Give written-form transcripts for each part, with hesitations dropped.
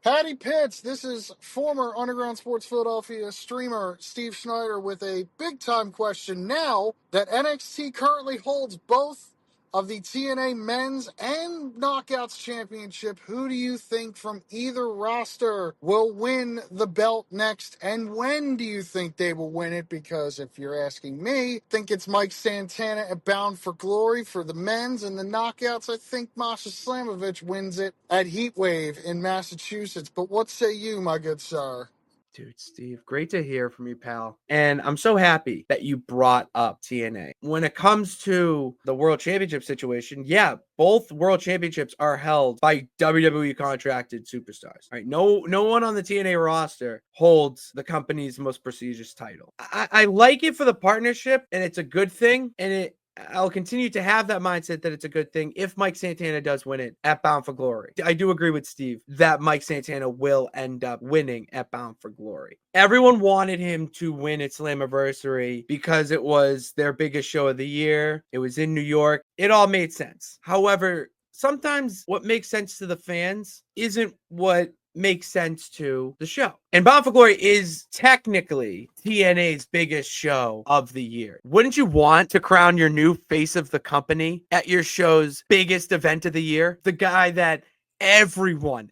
Patty Pitts, this is former Underground Sports Philadelphia streamer Steve Schneider with a big time question. Now that NXT currently holds both of the TNA Men's and Knockouts Championship, who do you think from either roster will win the belt next? And when do you think they will win it? Because if you're asking me, I think it's Mike Santana at Bound for Glory for the men's, and the Knockouts, I think MashaSlamovich wins it at Heatwave in Massachusetts. But what say you, my good sir? Dude, Steve, great to hear from you, pal. And I'm so happy that you brought up TNA. When it comes to the World Championship situation, yeah, both World Championships are held by WWE contracted superstars. Right? No one on the TNA roster holds the company's most prestigious title. I like it for the partnership, and it's a good thing. And I'll continue to have that mindset that it's a good thing if Mike Santana does win it at Bound for Glory. I do agree with Steve that Mike Santana will end up winning at Bound for Glory. Everyone wanted him to win at Slammiversary because it was their biggest show of the year. It was in New York. It all made sense. However, sometimes what makes sense to the fans isn't what makes sense to the show. And Bound for Glory is technically TNA's biggest show of the year. Wouldn't you want to crown your new face of the company at your show's biggest event of the year? The guy that everybody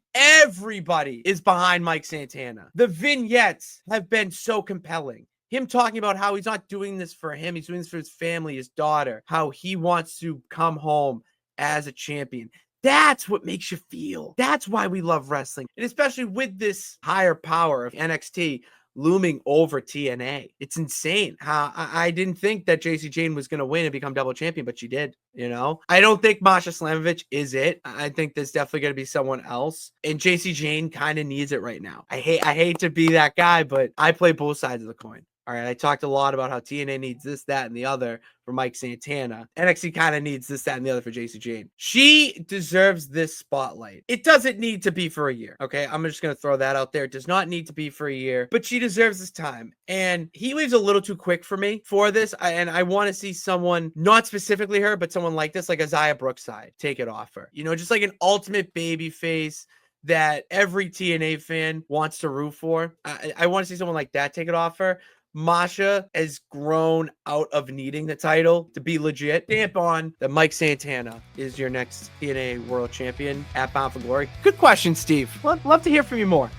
is behind, Mike Santana. The vignettes have been so compelling. Him talking about how he's not doing this for him. He's doing this for his family, his daughter, how he wants to come home as a champion. That's what makes you feel. That's why we love wrestling. And especially with this higher power of NXT looming over TNA. It's insane how I didn't think that JC Jane was going to win and become double champion, but she did, you know? I don't think MashaSlamovich is it. I think there's definitely going to be someone else. And JC Jane kind of needs it right now. I hate to be that guy, but I play both sides of the coin. All right, I talked a lot about how TNA needs this, that, and the other for Mike Santana. NXT kind of needs this, that, and the other for JC Jane. She deserves this spotlight. It doesn't need to be for a year, okay? I'm just going to throw that out there. It does not need to be for a year, but she deserves this time. And he leaves a little too quick for me for this, and I want to see someone, not specifically her, but someone like this, like Isaiah Brookside, take it off her. You know, just like an ultimate baby face that every TNA fan wants to root for. I want to see someone like that take it off her. Masha has grown out of needing the title to be legit. Stamp on that Mike Santana is your next TNA World Champion at Bound for Glory. Good question, Steve. Love to hear from you more.